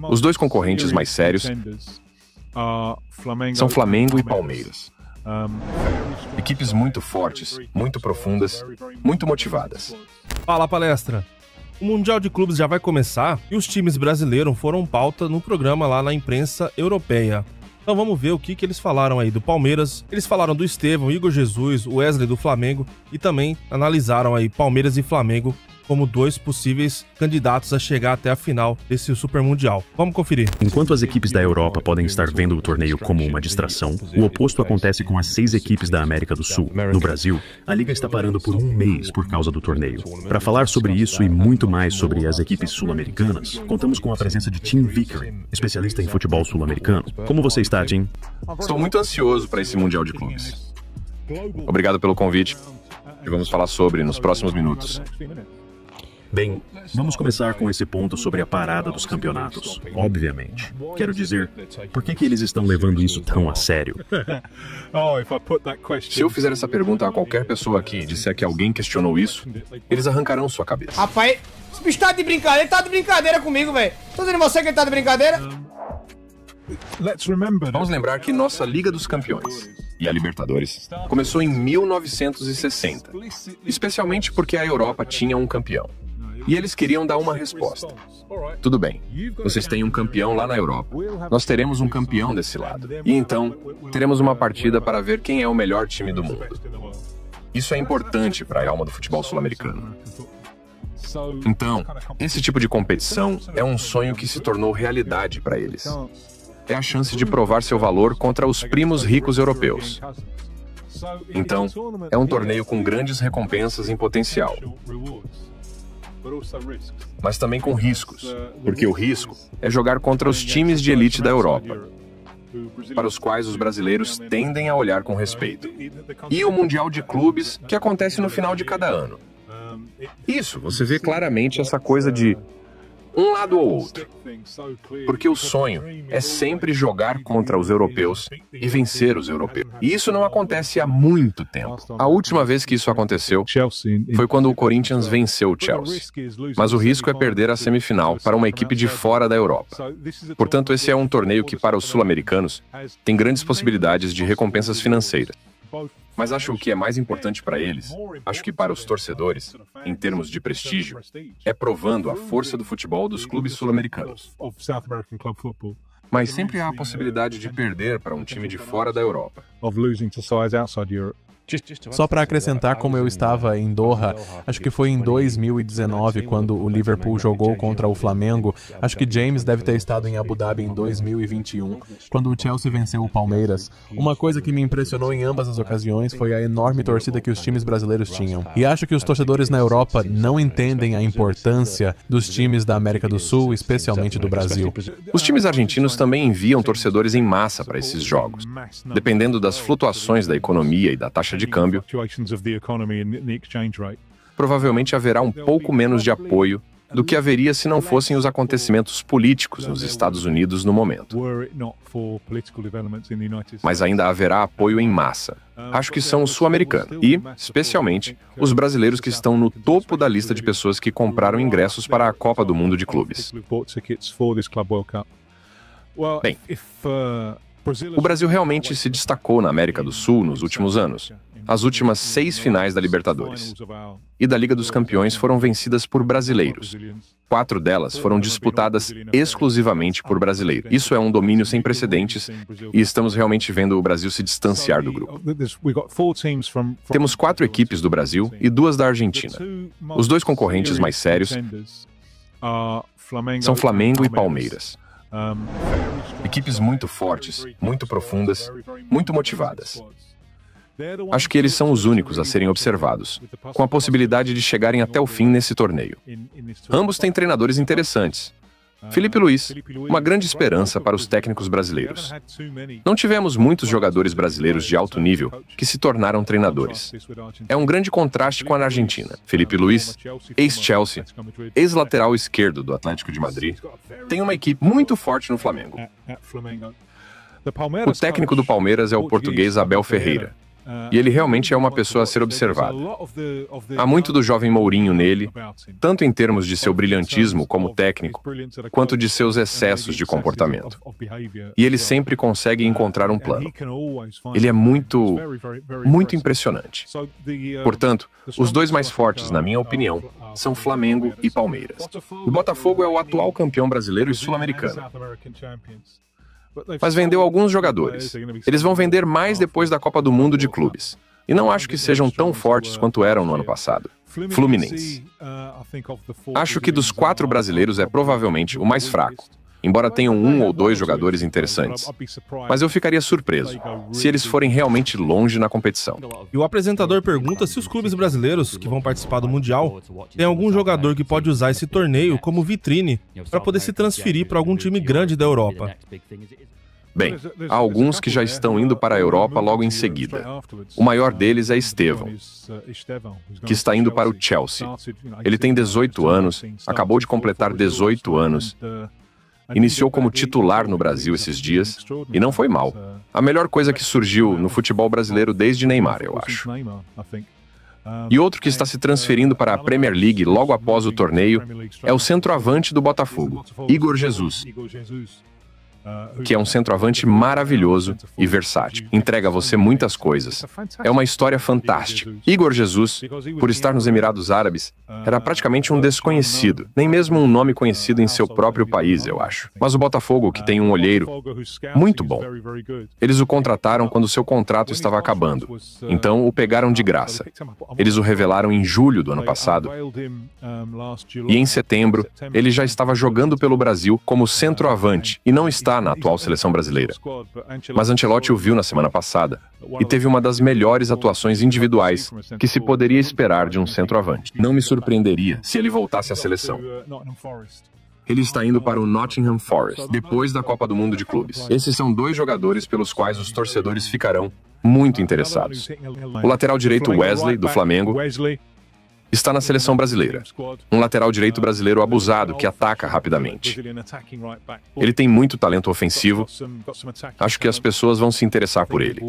Os dois concorrentes mais sérios são Flamengo e Palmeiras. Equipes muito fortes, muito profundas, muito motivadas. Fala, palestra! O Mundial de Clubes já vai começar e os times brasileiros foram pauta no programa lá na imprensa europeia. Então vamos ver o que eles falaram aí do Palmeiras. Eles falaram do Estevão, Igor Jesus, Wesley do Flamengo e também analisaram aí Palmeiras e Flamengo como dois possíveis candidatos a chegar até a final desse Super Mundial. Vamos conferir. Enquanto as equipes da Europa podem estar vendo o torneio como uma distração, o oposto acontece com as 6 equipes da América do Sul. No Brasil, a Liga está parando por um mês por causa do torneio. Para falar sobre isso e muito mais sobre as equipes sul-americanas, contamos com a presença de Tim Vickery, especialista em futebol sul-americano. Como você está, Tim? Estou muito ansioso para esse Mundial de Clubes. Obrigado pelo convite. E vamos falar sobre nos próximos minutos. Bem, vamos começar com esse ponto sobre a parada dos campeonatos, obviamente. Quero dizer, por que eles estão levando isso tão a sério? Se eu fizer essa pergunta a qualquer pessoa aqui e disser que alguém questionou isso, eles arrancarão sua cabeça. Rapaz, esse bicho tá de brincadeira, ele tá de brincadeira comigo, velho. Tô dizendo você que ele tá de brincadeira? Vamos lembrar que nossa Liga dos Campeões e a Libertadores começou em 1960, especialmente porque a Europa tinha um campeão. E eles queriam dar uma resposta. Tudo bem, vocês têm um campeão lá na Europa. Nós teremos um campeão desse lado. E então, teremos uma partida para ver quem é o melhor time do mundo. Isso é importante para a alma do futebol sul-americano. Então, esse tipo de competição é um sonho que se tornou realidade para eles. É a chance de provar seu valor contra os primos ricos europeus. Então, é um torneio com grandes recompensas em potencial. Mas também com riscos, porque o risco é jogar contra os times de elite da Europa, para os quais os brasileiros tendem a olhar com respeito. E o Mundial de Clubes, que acontece no final de cada ano. Isso, você vê claramente essa coisa de um lado ou outro. Porque o sonho é sempre jogar contra os europeus e vencer os europeus. E isso não acontece há muito tempo. A última vez que isso aconteceu foi quando o Corinthians venceu o Chelsea. Mas o risco é perder a semifinal para uma equipe de fora da Europa. Portanto, esse é um torneio que, para os sul-americanos, tem grandes possibilidades de recompensas financeiras. Mas acho que o que é mais importante para eles, acho que para os torcedores, em termos de prestígio, é provando a força do futebol dos clubes sul-americanos. Mas sempre há a possibilidade de perder para um time de fora da Europa. Só para acrescentar, como eu estava em Doha, acho que foi em 2019, quando o Liverpool jogou contra o Flamengo. Acho que James deve ter estado em Abu Dhabi em 2021, quando o Chelsea venceu o Palmeiras. Uma coisa que me impressionou em ambas as ocasiões foi a enorme torcida que os times brasileiros tinham. E acho que os torcedores na Europa não entendem a importância dos times da América do Sul, especialmente do Brasil. Os times argentinos também enviam torcedores em massa para esses jogos. Dependendo das flutuações da economia e da taxa de câmbio, provavelmente haverá um pouco menos de apoio do que haveria se não fossem os acontecimentos políticos nos Estados Unidos no momento. Mas ainda haverá apoio em massa. Acho que são os sul-americanos e, especialmente, os brasileiros que estão no topo da lista de pessoas que compraram ingressos para a Copa do Mundo de Clubes. Bem, o Brasil realmente se destacou na América do Sul nos últimos anos. As últimas 6 finais da Libertadores e da Liga dos Campeões foram vencidas por brasileiros. 4 delas foram disputadas exclusivamente por brasileiros. Isso é um domínio sem precedentes e estamos realmente vendo o Brasil se distanciar do grupo. Temos 4 equipes do Brasil e 2 da Argentina. Os dois concorrentes mais sérios são Flamengo e Palmeiras. Equipes muito fortes, muito profundas, muito motivadas. Acho que eles são os únicos a serem observados, com a possibilidade de chegarem até o fim nesse torneio. Ambos têm treinadores interessantes. Felipe Luiz, uma grande esperança para os técnicos brasileiros. Não tivemos muitos jogadores brasileiros de alto nível que se tornaram treinadores. É um grande contraste com a Argentina. Felipe Luiz, ex-Chelsea, ex-lateral esquerdo do Atlético de Madrid, tem uma equipe muito forte no Flamengo. O técnico do Palmeiras é o português Abel Ferreira. E ele realmente é uma pessoa a ser observada. Há muito do jovem Mourinho nele, tanto em termos de seu brilhantismo como técnico, quanto de seus excessos de comportamento. E ele sempre consegue encontrar um plano. Ele é muito impressionante. Portanto, os dois mais fortes, na minha opinião, são Flamengo e Palmeiras. O Botafogo é o atual campeão brasileiro e sul-americano. Mas vendeu alguns jogadores. Eles vão vender mais depois da Copa do Mundo de Clubes. E não acho que sejam tão fortes quanto eram no ano passado. Fluminense. Acho que dos 4 brasileiros é provavelmente o mais fraco, embora tenham 1 ou 2 jogadores interessantes. Mas eu ficaria surpreso se eles forem realmente longe na competição. E o apresentador pergunta se os clubes brasileiros que vão participar do Mundial têm algum jogador que pode usar esse torneio como vitrine para poder se transferir para algum time grande da Europa. Bem, há alguns que já estão indo para a Europa logo em seguida. O maior deles é Estevão, que está indo para o Chelsea. Ele tem 18 anos, acabou de completar 18 anos. Iniciou como titular no Brasil esses dias e não foi mal. A melhor coisa que surgiu no futebol brasileiro desde Neymar, eu acho. E outro que está se transferindo para a Premier League logo após o torneio é o centroavante do Botafogo, Igor Jesus, que é um centroavante maravilhoso e versátil. Entrega a você muitas coisas. É uma história fantástica. Igor Jesus, por estar nos Emirados Árabes, era praticamente um desconhecido, nem mesmo um nome conhecido em seu próprio país, eu acho. Mas o Botafogo, que tem um olheiro muito bom, eles o contrataram quando seu contrato estava acabando, então o pegaram de graça. Eles o revelaram em julho do ano passado, e em setembro, ele já estava jogando pelo Brasil como centroavante, e não está na atual seleção brasileira. Mas Ancelotti o viu na semana passada e teve uma das melhores atuações individuais que se poderia esperar de um centroavante. Não me surpreenderia se ele voltasse à seleção. Ele está indo para o Nottingham Forest, depois da Copa do Mundo de Clubes. Esses são 2 jogadores pelos quais os torcedores ficarão muito interessados. O lateral direito Wesley, do Flamengo, está na seleção brasileira. Um lateral direito brasileiro abusado que ataca rapidamente. Ele tem muito talento ofensivo. Acho que as pessoas vão se interessar por ele.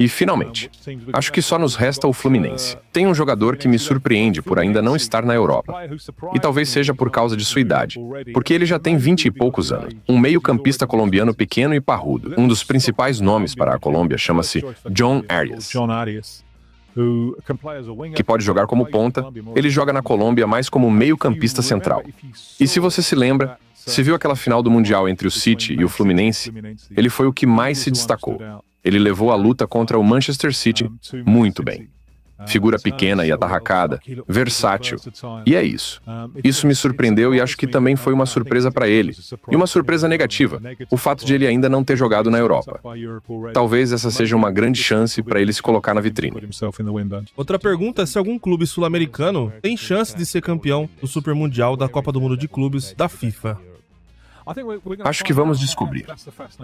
E, finalmente, acho que só nos resta o Fluminense. Tem um jogador que me surpreende por ainda não estar na Europa. E talvez seja por causa de sua idade, porque ele já tem 20 e poucos anos. Um meio-campista colombiano pequeno e parrudo. Um dos principais nomes para a Colômbia chama-se John Arias, que pode jogar como ponta. Ele joga na Colômbia mais como meio-campista central. E se você se lembra, se viu aquela final do Mundial entre o City e o Fluminense, ele foi o que mais se destacou. Ele levou a luta contra o Manchester City muito bem. Figura pequena e atarracada, versátil. E é isso. Isso me surpreendeu e acho que também foi uma surpresa para ele. E uma surpresa negativa, o fato de ele ainda não ter jogado na Europa. Talvez essa seja uma grande chance para ele se colocar na vitrine. Outra pergunta é se algum clube sul-americano tem chance de ser campeão do Super Mundial da Copa do Mundo de Clubes da FIFA. Acho que vamos descobrir.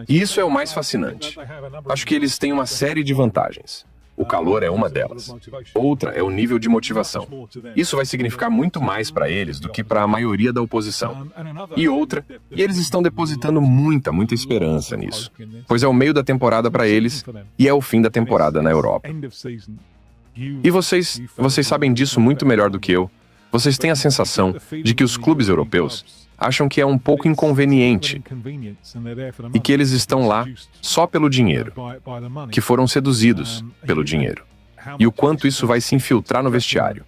E isso é o mais fascinante. Acho que eles têm uma série de vantagens. O calor é uma delas. Outra é o nível de motivação. Isso vai significar muito mais para eles do que para a maioria da oposição. E outra, e eles estão depositando muita esperança nisso, pois é o meio da temporada para eles e é o fim da temporada na Europa. E vocês sabem disso muito melhor do que eu. Vocês têm a sensação de que os clubes europeus acham que é um pouco inconveniente e que eles estão lá só pelo dinheiro, que foram seduzidos pelo dinheiro, e o quanto isso vai se infiltrar no vestiário.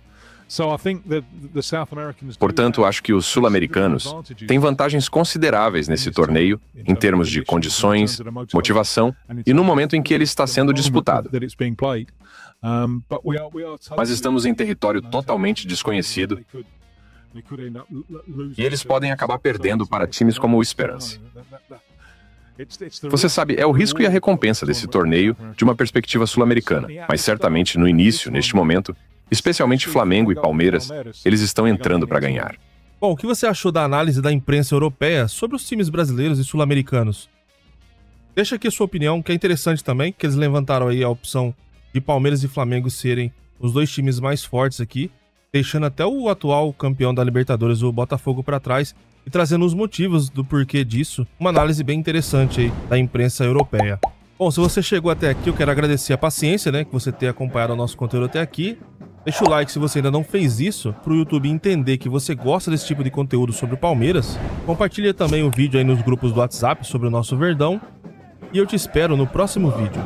Portanto, acho que os sul-americanos têm vantagens consideráveis nesse torneio, em termos de condições, motivação e no momento em que ele está sendo disputado. Mas estamos em território totalmente desconhecido e eles podem acabar perdendo para times como o Esperance. Você sabe, é o risco e a recompensa desse torneio de uma perspectiva sul-americana, mas certamente no início, neste momento, especialmente Flamengo e Palmeiras, eles estão entrando para ganhar. Bom, o que você achou da análise da imprensa europeia sobre os times brasileiros e sul-americanos? Deixa aqui a sua opinião, que é interessante também, que eles levantaram aí a opção de Palmeiras e Flamengo serem os 2 times mais fortes aqui, deixando até o atual campeão da Libertadores, o Botafogo, para trás e trazendo os motivos do porquê disso. Uma análise bem interessante aí da imprensa europeia. Bom, se você chegou até aqui, eu quero agradecer a paciência, né, que você ter acompanhado o nosso conteúdo até aqui. Deixa o like se você ainda não fez isso, para o YouTube entender que você gosta desse tipo de conteúdo sobre o Palmeiras. Compartilha também o vídeo aí nos grupos do WhatsApp sobre o nosso Verdão. E eu te espero no próximo vídeo.